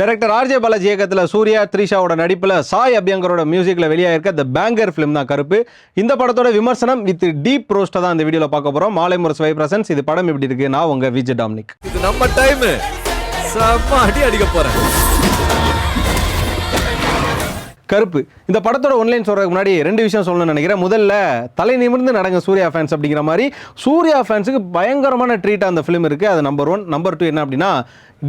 Director RJ Balaji இயக்கத்தில் சூர்யா த்ரிஷாவோட நடிப்பில் சாய் அபியங்கரோட மியூசிக்கில் வெளியாயிருக்க த பேங்கர் ஃபிலிம் தான் கருப்பு. இந்த படத்தோட விமர்சனம் வித் டீப் ரோஸ்ட்டை தான் இந்த வீடியோவில் பார்க்க போகிறோம். மாலை முரசு வைப்ரசன்ஸ். இது படம் எப்படி இருக்கு? நான் உங்க விஜய் டாமினிக். இது நம்ம டைம். செம்ம அடி அடிக்க போறேன். கருப்பு இந்த படத்தோட ஒன்லைன் சொல்றதுக்கு முன்னாடி ரெண்டு விஷயம் சொல்லணும்னு நினைக்கிறேன். முதல்ல தலை நிமிர்ந்து நடங்க சூர்யா ஃபேன்ஸ் அப்படிங்கிற மாதிரி சூர்யா ஃபேன்ஸுக்கு பயங்கரமான ட்ரீட் அந்த ஃபிலிம் இருக்கு. அது நம்பர் 1. நம்பர் 2 என்ன அப்படின்னா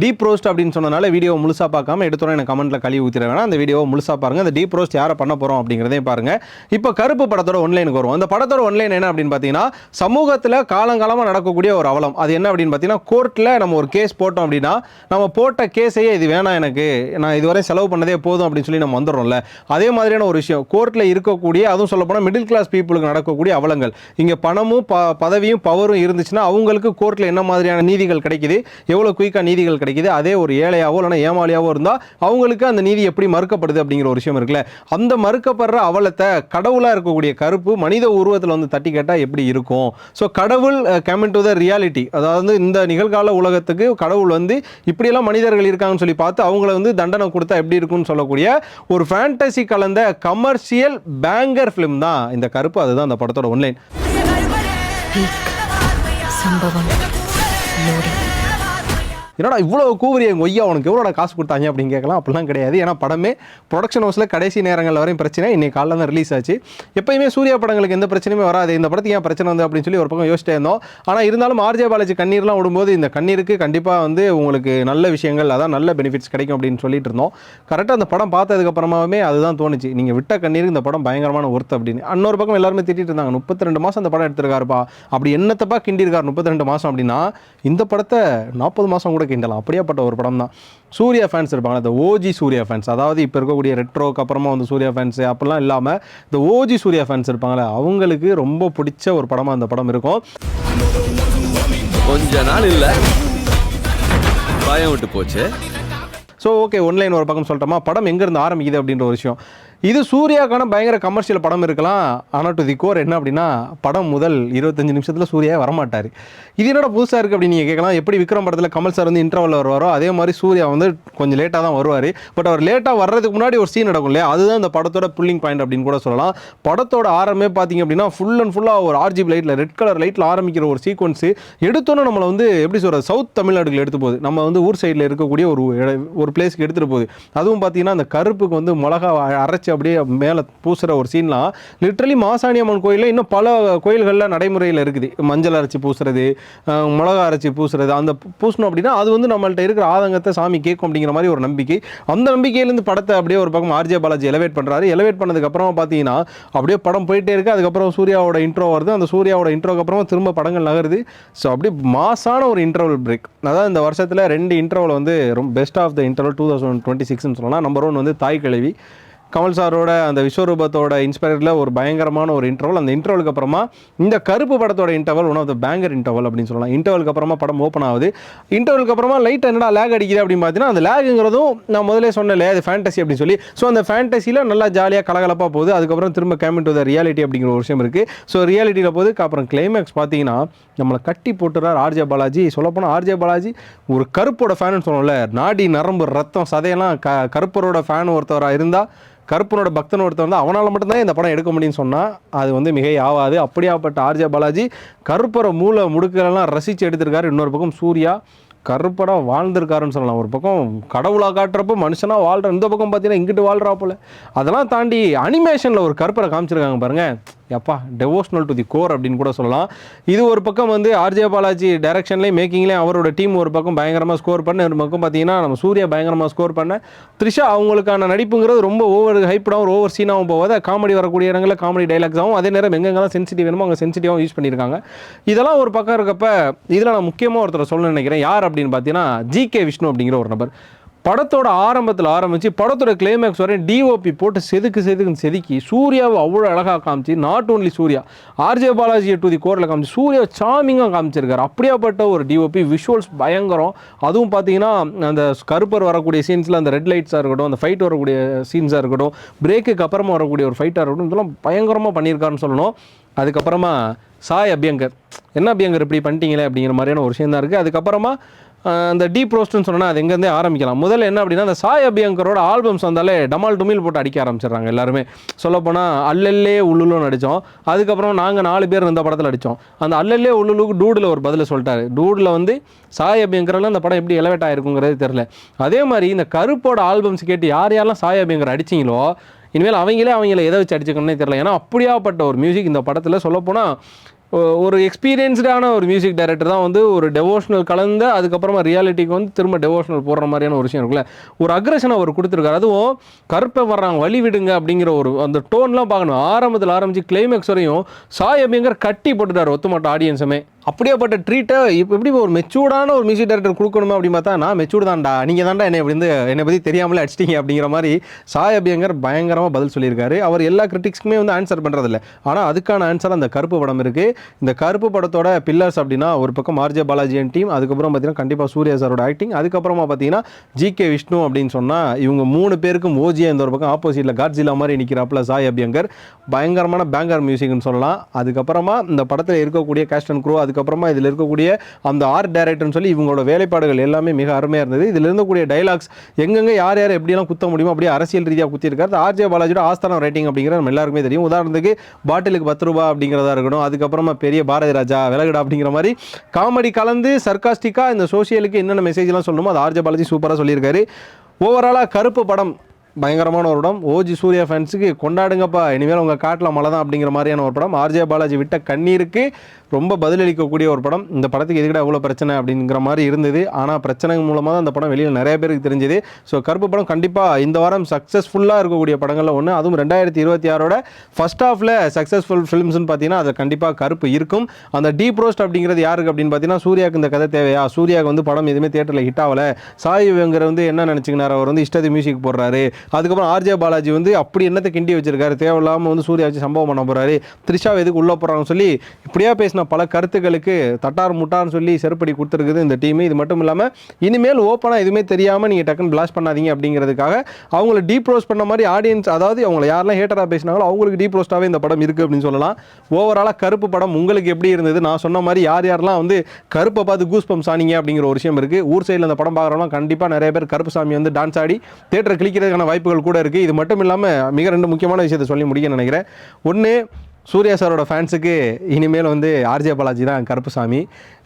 டீப் ரோஸ்ட் அப்படின்னு சொன்னனால வீடியோவை முழுசாக பார்க்காம எடுத்தோம் எனக்கு கமெண்ட்டில் கழுவி ஊற்றிட வேணாம். அந்த வீடியோவை முழுசாக பாருங்கள். அந்த டீப் ரோஸ்ட் யாரை பண்ண போகிறோம் அப்படிங்கிறதையும் பாருங்கள். இப்போ கருப்பு படத்தோட ஒன்லைனுக்கு வரும். அந்த படத்தோட ஒன்லைன் என்ன அப்படின்னு பார்த்தீங்கன்னா சமூகத்தில் காலங்காலமாக நடக்கக்கூடிய ஒரு அவலம். அது என்ன அப்படின்னு பார்த்தீங்கன்னா கோர்ட்டில் நம்ம ஒரு கேஸ் போட்டோம் அப்படின்னா நம்ம போட்ட கேஸையே இது வேணாம், எனக்கு நான் இதுவரை செலவு பண்ணதே போதும் அப்படின்னு சொல்லி நம்ம வந்துடுறோம்ல. அதே மாதிரியான ஒரு விஷயம் கோர்ட்டில் இருக்கக்கூடிய, அதுவும் சொல்ல போனால் மிடில் கிளாஸ் பீப்புளுக்கு நடக்கக்கூடிய அவலங்கள். இங்கே பணமும் பதவியும் பவரும் இருந்துச்சுன்னா அவங்களுக்கு கோர்ட்டில் என்ன மாதிரியான நீதிகள் கிடைக்குது, எவ்வளோ குயிக்காக நீதிகள் கிடைக்குது. அதே ஒரு ஏழையாவோ இல்லைனா ஏமாளியாவோ இருந்தால் அவங்களுக்கு அந்த நீதி எப்படி மறுக்கப்படுது அப்படிங்கிற ஒரு விஷயம் இருக்குல்ல. அந்த மறுக்கப்படுற அவலத்தை கடவுளாக இருக்கக்கூடிய கருப்பு மனித உருவத்தில் வந்து தட்டி கேட்டால் எப்படி இருக்கும்? ஸோ கடவுள் கமிங் டு த ரியாலிட்டி, அதாவது இந்த நிகழ்கால உலகத்துக்கு கடவுள் வந்து இப்படியெல்லாம் மனிதர்கள் இருக்காங்கன்னு சொல்லி பார்த்து அவங்கள வந்து தண்டனை கொடுத்தா எப்படி இருக்குன்னு சொல்லக்கூடிய ஒரு ஃபேண்டசி கலந்த கமர்ஷியல் பேங்கர் ஃபிலிம் தான் இந்த கருப்பு. அதுதான் அந்த படத்தோட ஒன்லைன். என்னடா இவ்வளோ கூவரிய ஒய்யா உனக்கு எவ்வளோ காசு கொடுத்தாங்க அப்படின்னு கேட்கலாம். அப்படிலாம் கிடையாது. ஏன்னா படமே ப்ரொடக்ஷன் ஹவுஸில் கடைசி நேரங்களில் வரையும் பிரச்சனை. இன்னைக்கு காலையில் தான் ரிலீஸ் ஆச்சு. எப்பயுமே சூர்யா படங்களுக்கு எந்த பிரச்சனையுமே வராது. இந்த படத்துக்கு ஏன் பிரச்சனை வந்து அப்படின்னு சொல்லி ஒரு பக்கம் யோசிச்சிட்டே இருந்தோம். ஆனால் இருந்தாலும் ஆர்ஜே பாலாஜி கண்ணீர்லாம் விடும்போது இந்த கண்ணீருக்கு கண்டிப்பாக வந்து உங்களுக்கு நல்ல விஷயங்கள், அதான் நல்ல பெனிஃபிட்ஸ் கிடைக்கும் அப்படின்னு சொல்லிட்டு இருந்தோம். கரெக்டாக அந்த படம் பார்த்ததுக்கப்புறமாவே அதுதான் தோணுச்சு. நீங்கள் விட்ட கண்ணீருக்கு இந்த படம் பயங்கரமான ஒர்த் அப்படின்னு. இன்னொரு பக்கம் எல்லாருமே திட்டிட்டு இருந்தாங்க, 32 மாதம் அந்த படம் எடுத்திருக்காருப்பா, அப்படி என்னத்தப்பா கிண்டிருக்காரு 32 மாதம் அப்படின்னா இந்த படத்தை 40 மாதம் கூட கிண்டலாம். அப்படியாப்பட்ட ஒரு படம் தான். சூர்யா ஃபேன்ஸ் இருப்பாங்க, இந்த ஓஜி சூர்யா ஃபேன்ஸ், அதாவது இப்போ இருக்கக்கூடிய ரெட்ரோக்கு அப்புறமா வந்து சூர்யா ஃபேன்ஸ் அப்படிலாம் இல்லாமல் இந்த ஓஜி சூர்யா ஃபேன்ஸ் இருப்பாங்களே அவங்களுக்கு ரொம்ப பிடிச்ச ஒரு படமாக அந்த படம் இருக்கும். கொஞ்ச நாள் இல்லை பயம் விட்டு போச்சு. ஸோ ஓகே, ஒன்லைன் ஒரு பக்கம் சொல்லிட்டோமா, படம் எங்கேருந்து ஆரம்பிக்குது அப்படின்ற ஒரு விஷயம். இது சூர்யாக்கான பயங்கர கமர்ஷியல் படம் இருக்கலாம். ஆனால் டு தி கோர் என்ன அப்படின்னா படம் முதல் 25 நிமிஷத்தில் சூர்யா வரமாட்டார். இது என்னோட புதுசாக இருக்குது அப்படின்னு நீங்கள் கேட்கலாம். எப்படி விக்ரம் படத்தில் கமல் சார் வந்து இன்டர்வலில் வருவாரோ அதே மாதிரி சூர்யா வந்து கொஞ்சம் லேட்டாக தான் வருவார். பட் அவர் லேட்டாக வர்றதுக்கு முன்னாடி ஒரு சீன் நடக்கும் இல்லையா, அதுதான் இந்த படத்தோட புல்லிங் பாயிண்ட் அப்படின்னு கூட சொல்லலாம். படத்தோட ஆரம்பமே பார்த்தீங்க அப்படின்னா ஃபுல் அண்ட் ஃபுல்லாக ஒரு RGB லைட்டில், ரெட் கலர் லைட்டில் ஆரம்பிக்கிற ஒரு சீக்வன்ஸு எடுத்தோன்னே நம்மளை வந்து எப்படி சொல்கிறது, சவுத் தமிழ்நாடுகள் எடுத்து போகுது. நம்ம வந்து ஊர் சைடில் இருக்கக்கூடிய ஒரு பிளேஸ்க்கு எடுத்துகிட்டு போகுது. அதுவும் பார்த்தீங்கன்னா அந்த கருப்புக்கு வந்து மிளகா அரைச்சி அப்படியே மேலே பூசுகிற ஒரு சீன்லாம் லிட்ரலி மாசாணி அம்மன் கோயிலில் இன்னும் பல கோயில்களில் நடைமுறையில் இருக்குது. மஞ்சள் அரைச்சி பூசுறது, மிளகா அரைச்சி பூசுறது, அந்த பூசணும் அப்படின்னா அது வந்து நம்மள்ட்ட இருக்கிற ஆதங்கத்தை சாமி கேட்கும் அப்படிங்கிற மாதிரி ஒரு நம்பிக்கை. அந்த நம்பிக்கையிலேருந்து படத்தை அப்படியே ஒரு பக்கம் ஆர்ஜே பாலாஜி எலவேட் பண்ணுறாரு. எலவேட் பண்ணதுக்கப்புறமா பார்த்தீங்கன்னா அப்படியே படம் போயிட்டே இருக்குது. அதுக்கப்புறம் சூர்யாவோட இன்ட்ரோ வருது. அந்த சூர்யாவோட இன்ட்ரோக்கு அப்புறமா திரும்ப படங்கள் நகருது. ஸோ அப்படியே மாசான ஒரு இன்டர்வல் பிரேக். அதாவது இந்த வருஷத்தில் 2 இன்டர்வல் வந்து ரொம்ப பெஸ்ட் ஆஃப் த இன்டர்வல் 2026ன்னு சொல்லலாம். நம்பர் 1 வந்து தாய் கிழவி, கமல் சாரோட அந்த விஸ்வரூபத்தோட இன்ஸ்பயரில் ஒரு பயங்கரமான ஒரு இன்டர்வல். அந்த இன்டர்வலுக்கு அப்புறமா இந்த கருப்பு படத்தோட interval one of the banger interval அப்படின்னு சொல்லலாம். இன்டர்வலுக்கு அப்புறமா படம் ஓப்பன் ஆகுது. இன்டர்வலுக்கு அப்புறமா லைட் என்னடா லேக் அடிக்குது அப்படின்னு பார்த்தீங்கன்னா அந்த லேக்குங்கிறதும் நான் முதலே சொன்னேன் அது ஃபேண்டசி அப்படின்னு சொல்லி. ஸோ அந்த ஃபேண்டசியில் நல்லா ஜாலியாக கலகலப்பாக போகுது. அதுக்கப்புறம் திரும்ப கமிங் டு த ரியாலிட்டி அப்படிங்கிற ஒரு விஷயம் இருக்குது. ஸோ ரியாலிட்டியில் போகுது. அப்புறம் கிளைமேக்ஸ் பார்த்தீங்கன்னா நம்மளை கட்டி போட்டுறார் ஆர்ஜே பாலாஜி. சொல்லப்போனால் ஆர்ஜே பாலாஜி ஒரு கருப்போட ஃபேனுன்னு சொல்லணும்ல, நாடி நரம்பு ரத்தம் சதையெல்லாம் கருப்பரோட ஃபேன் ஒருத்தவராக இருந்தால், கருப்பனோட பக்தன் ஒருத்தர் வந்து அவனால் மட்டும்தான் இந்த படம் எடுக்க முடியும்னு சொன்னால் அது வந்து மிகை ஆகாது. அப்படியாப்பட்ட ஆர்ஜே பாலாஜி கருப்பரை மூளை முடுக்கெல்லாம் ரசித்து எடுத்திருக்காரு. இன்னொரு பக்கம் சூர்யா கருப்படாக வாழ்ந்திருக்காருன்னு சொல்லலாம். ஒரு பக்கம் கடவுளாக காட்டுறப்போ மனுஷனாக வாழ்கிற, இந்த பக்கம் பார்த்தீங்கன்னா இங்கிட்டு வாழ்கிறா போல. அதெல்லாம் தாண்டி அனிமேஷனில் ஒரு கருப்பரை காமிச்சிருக்காங்க பாருங்கள், எப்பா டெவோஷனல் டு தி கோர் அப்படின்னு கூட சொல்லலாம். இது ஒரு பக்கம் வந்து ஆர்ஜே பாலாஜி டைரக்ஷன்லேயும் மேக்கிங்லேயும் அவரோட டீம் ஒரு பக்கம் பயங்கரமாக ஸ்கோர் பண்ண, ஒரு பக்கம் பார்த்தீங்கன்னா நம்ம சூர்யா பயங்கரமாக ஸ்கோர் பண்ண. த்ரிஷா அவங்களுக்கான நடிப்புங்கிறது ரொம்ப ஓவர் ஹைப்டாகவும் ஓவர் சீனாகவும் போகாது. காமெடி வரக்கூடிய இடங்களில் காமெடி டைலாக்ஸாகவும், அதே நேரம் எங்கெங்கெல்லாம் சென்சிட்டிவ் வேணுமோ அங்கே சென்சிட்டிவாகவும் யூஸ் பண்ணியிருக்காங்க. இதெல்லாம் ஒரு பக்கம் இருக்கப்ப இதில் நான் முக்கியமாக ஒருத்தர் சொல்ல நினைக்கிறேன். யார் அப்படின்னு பார்த்தீங்கன்னா ஜிகே விஷ்ணு அப்படிங்கிற ஒரு நபர். படத்தோட ஆரம்பத்தில் ஆரம்பித்து படத்தோட கிளைமேக்ஸ் வரையும் டிஓபி போட்டு செதுக்கி சூர்யாவை அவ்வளோ அழகாக காமிச்சு, நாட் ஓன்லி சூர்யா, ஆர்ஜே பாலாஜியை டு தி கோரில் காமிச்சு சூர்யா சாமிங்காக காமிச்சிருக்காரு. அப்படியாப்பட்ட ஒரு டிஓபி, விஷுவல்ஸ் பயங்கரம். அதுவும் பார்த்தீங்கன்னா அந்த கருப்பர் வரக்கூடிய சீன்ஸில் அந்த ரெட் லைட்ஸாக இருக்கட்டும், அந்த ஃபைட் வரக்கூடிய சீன்ஸாக இருக்கட்டும், பிரேக்குக்கு அப்புறமா வரக்கூடிய ஒரு ஃபைட்டாக இருக்கட்டும், இதெல்லாம் பயங்கரமாக பண்ணியிருக்காருன்னு சொல்லணும். அதுக்கப்புறமா சாய் அபியங்கர், என்ன அபியங்கர் இப்படி பண்ணிட்டீங்களே அப்படிங்கிற மாதிரியான ஒரு விஷயம் தான் இருக்குது. அதுக்கப்புறமா அந்த டீப் ரோஸ்ட்னு சொன்னால் அது எங்கேருந்தே ஆரம்பிக்கலாம். முதல்ல என்ன அப்படின்னா அந்த சாய் அபியங்கரோட ஆல்பம்ஸ் வந்தாலே டமால் டுமில் போட்டு அடிக்க ஆரம்பிச்சிடுறாங்க எல்லாருமே. சொல்லப்போனால் அல்லல்லே உள்ளுலும் நடித்தோம், அதுக்கப்புறம் நாங்கள் 4 பேர் இந்த படத்தில் அடித்தோம். அந்த அல்லல்லே உள்ளுலுக்கு டூடில் ஒரு பதில் சொல்லிட்டாரு. டூடில் வந்து சாய் அபியங்கரெல்லாம் இந்த படம் எப்படி எலவேட் ஆகிருக்குங்கிறது தெரில. அதே மாதிரி இந்த கருப்போட ஆல்பம்ஸ் கேட்டு யாரெல்லாம் சாய் அபியங்கர் அடிச்சிங்களோ இனிமேல் அவங்கள எதை வச்சு அடிச்சுக்கணுன்னே தெரில. ஏன்னா அப்படியாப்பட்ட ஒரு மியூசிக் இந்த படத்தில். சொல்லப்போனால் ஒரு எக்ஸ்பீரியன்ஸ்டான ஒரு மியூசிக் டைரக்டர் தான் வந்து ஒரு டெவோஷனல் கலந்த அதுக்கப்புறமா ரியாலிட்டிக்கு வந்து திரும்ப டெவோஷனல் போடுற மாதிரியான ஒரு விஷயம் இருக்குல்ல, ஒரு அக்ரஷன் அவர் கொடுத்துருக்காரு. அதுவும் கருப்பை வர்றாங்க வழி விடுங்க அப்படிங்கிற ஒரு அந்த டோன்லாம் பார்க்கணும். ஆரம்பத்தில் ஆரம்பித்து கிளைமேக்ஸ் வரையும் சாய் அபியங்கர் கட்டி போட்டுட்டார் ஒத்துமாட்ட ஆடியன்ஸுமே. அப்படியேப்பட்ட ட்ரீட்டை இப்போ எப்படி ஒரு மெச்சூர்டான ஒரு மியூசிக் டைரக்டர் கொடுக்கணுமா அப்படின்னு பார்த்தா, நான் மெச்சூர்டு தான்டா, நீங்கள் தான்டா என்னை பற்றி தெரியாமலே அடிச்சிட்டிங்க அப்படிங்கிற மாதிரி சாய் அபியங்கர் பயங்கரமாக பதில் சொல்லியிருக்காரு. அவர் எல்லா கிரிட்டிக்ஸ்க்குமே வந்து ஆன்சர் பண்ணுறதில்ல, ஆனால் அதுக்கான ஆன்சர் அந்த கருப்பு படம் இருக்குது. இந்த கருப்பு படத்தோட பில்லர்ஸ் அப்படின்னா ஒரு பக்கம் ஆர்ஜே பாலாஜி அண்ட் டீம், அதுக்கப்புறம் பார்த்தீங்கன்னா கண்டிப்பாக சூர்யா சாரோட ஆக்டிங், அதுக்கப்புறமா பார்த்தீங்கன்னா ஜிகே விஷ்ணு அப்படின்னு சொன்னால் இவங்க 3 பேருக்கும் ஓஜியா இந்த ஒரு பக்கம் ஆப்போசிட்டில் காட்ஜிலா மாதிரி நிற்கிறாப்புல சாய் அபியங்கர். பயங்கரமான பேங்கர் மியூசிக்னு சொல்லலாம். அதுக்கப்புறமா இந்த படத்தில் இருக்கக்கூடிய கேஸ்ட் அண்ட் க்ரூ, அதுக்கப்புறமா இதில் இருக்கக்கூடிய அந்த ஆர்ட் டைரக்டர்னு சொல்லி இவங்களோட வேலைப்பாடுகள் எல்லாமே மிக அருமையாக இருந்தது. இதில் இருக்கக்கூடிய டைலாக்ஸ் எங்கெங்கே யார் எப்படியெல்லாம் குத்த முடியுமோ அப்படியே அரசியல் ரீதியாக குத்திருக்காரு. ஆர்ஜே பாலாஜியோட ஆஸ்தானம் ரைட்டிங் அப்படிங்கிறது நம்ம எல்லாருக்குமே தெரியும். உதாரணத்துக்கு பாட்டிலுக்கு 10 ரூபா அப்படிங்கிறதா இருக்கணும், அதுக்கப்புறமா பெரிய பாரதி ராஜா விலகுடா அப்படிங்கிற மாதிரி காமெடி கலந்து சர்காஸ்டிக்காக இந்த சோஷியலுக்கு என்னென்ன மெசேஜ்லாம் சொல்லணுமோ அது ஆர்ஜே பாலாஜி சூப்பராக சொல்லியிருக்காரு. ஓவராலாக கருப்பு படம் பயங்கரமான ஒரு படம். ஓஜி சூர்யா ஃபேன்ஸுக்கு கொண்டாடுங்கப்பா, இனிமேல் உங்கள் காட்டில் மழை தான் அப்படிங்கிற மாதிரியான ஒரு படம். ஆர்ஜே பாலாஜி விட்ட கண்ணீருக்கு ரொம்ப பதிலளிக்கக்கூடிய ஒரு படம். இந்த படத்துக்கு எதுக்கிட்ட அவ்வளோ பிரச்சனை அப்படிங்கிற மாதிரி இருந்தது, ஆனால் பிரச்சனை மூலமாக தான் அந்த படம் வெளியில் நிறைய பேருக்கு தெரிஞ்சது. ஸோ கருப்பு படம் கண்டிப்பாக இந்த வாரம் சக்ஸஸ்ஃபுல்லாக இருக்கக்கூடிய படங்களில் ஒன்று. அதுவும் 2026 ஃபர்ஸ்ட் ஹாஃபில் சக்ஸஸ்ஃபுல் ஃபிலிம்ஸ்னு பார்த்தீங்கன்னா அது கண்டிப்பாக கருப்பு இருக்கும். அந்த டீப் ரோஸ்ட் அப்படிங்கிறது யாருக்கு அப்படின்னு பார்த்தீங்கன்னா சூர்யாவுக்கு இந்த கதை தேவையா, சூர்யாவுக்கு வந்து படம் எதுவுமே தேட்டரில் ஹிட் ஆகலை, சாய் இவங்கர் வந்து என்ன நினச்சிக்கினார், அவர் வந்து இஷ்டத்து மியூசிக் போடுறாரு, அதுக்கப்புறம் ஆர்ஜே பாலாஜி வந்து அப்படி என்னத்தை கிண்டி வச்சிருக்காரு, தேவையில்லாமல் வந்து சூர்யா வச்சு சம்பவம் பண்ண போகிறாரு, த்ரிஷாவை எதுக்கு உள்ளே போகிறாங்கன்னு சொல்லி இப்படியா பேசின பல கருத்துக்களுக்கு தட்டார் முட்டார்னு சொல்லி செருப்படி கொடுத்துருக்குது இந்த டீம். இது மட்டும் இல்லாமல் இனிமேல் ஓப்பனாக எதுவுமே தெரியாமல் நீங்கள் டக்குன்னு பிளாஸ்ட் பண்ணாதீங்க அப்படிங்கிறதுக்காக அவங்கள டீப் ரோஸ்ட் பண்ண மாதிரி ஆடியன்ஸ், அதாவது அவங்களை யாரெல்லாம் ஹேட்டராக பேசினாங்களோ அவங்களுக்கு டீப் ரோஸ்ட்டாகவே இந்த படம் இருக்குது அப்படின்னு சொல்லலாம். ஓவராலாக கருப்பு படம் உங்களுக்கு எப்படி இருந்தது? நான் சொன்ன மாதிரி யாரெல்லாம் வந்து கருப்பை பார்த்து கூஸ் பம்ப்ஸ் ஆனீங்க அப்படிங்கிற ஒரு விஷயம் இருக்குது. ஊர் சைடில் அந்த படம் பார்க்குறோம்னா கண்டிப்பாக நிறைய பேர் கருப்பு சாமி வந்து டான்ஸ் ஆடி தேட்டரை கிளிக்கிறதுக்கான வாய்ப்புகள் கூட இருக்குது. இது மட்டும் இல்லாமல் மிக 2 முக்கியமான விஷயத்தை சொல்லி முடிக்க நினைக்கிறேன். ஒன்று, சூர்யா சாரோட ஃபேன்ஸுக்கு இனிமேல் வந்து ஆர்ஜே பாலாஜி தான் கருப்புசாமி.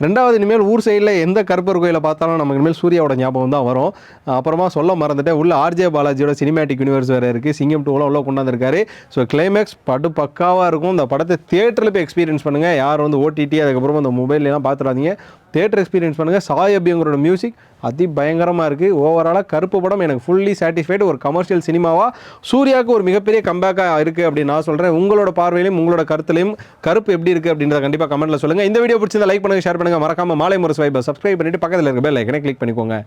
2வது, இனிமேல் ஊர் சைடில் எந்த கருப்பர் கோயிலை பார்த்தாலும் நமக்கு இனிமேல் சூர்யாவோட ஞாபகம் தான் வரும். அப்புறமா சொல்ல மறந்துட்டேன், உள்ள ஆர்ஜே பாலாஜியோட சினிமேட்டிக் யூனிவர்ஸ் வேறு இருக்குது, சிங்கம் 2 உள்ள கொண்டாந்துருக்காரு. ஸோ கிளைமேக்ஸ் படு பக்காவாக இருக்கும். இந்த படத்தை தியேட்டரில் போய் எக்ஸ்பீரியன்ஸ் பண்ணுங்கள். யார் வந்து ஓடிடி அதுக்கப்புறமா அந்த மொபைல்லாம் பார்த்துடாதீங்க, தியேட்டர் எக்ஸ்பீரியன்ஸ் பண்ணுங்கள். சாய் அபியங்கரோட மியூசிக் அதி பயங்கரமாக இருக்குது. ஓவராலாக கருப்பு படம் எனக்கு ஃபுல்லி சாட்டிஸ்ஃபைடு. ஒரு கமர்ஷியல் சினிமாவாக சூர்யாவுக்கு ஒரு மிகப்பெரிய கம்பேக்காக இருக்குது அப்படின்னு நான் சொல்கிறேன். உங்களோட பார்வையிலையும் உங்களோட கருத்துலையும் கருப்பு எப்படி இருக்குது அப்படின்றத கண்டிப்பாக கமெண்ட்டில் சொல்லுங்கள். இந்த வீடியோ பிடிச்சிருந்தா லைக் பண்ணுங்கள், ஷேர் பண்ணுங்கள், மறக்காமல் மாலை முரசு வைப்பை சப்ஸ்கிரைப் பண்ணிவிட்டு பக்கத்தில் இருக்க பெல் ஐக்கனை கிளிக் பண்ணிக்கோங்க.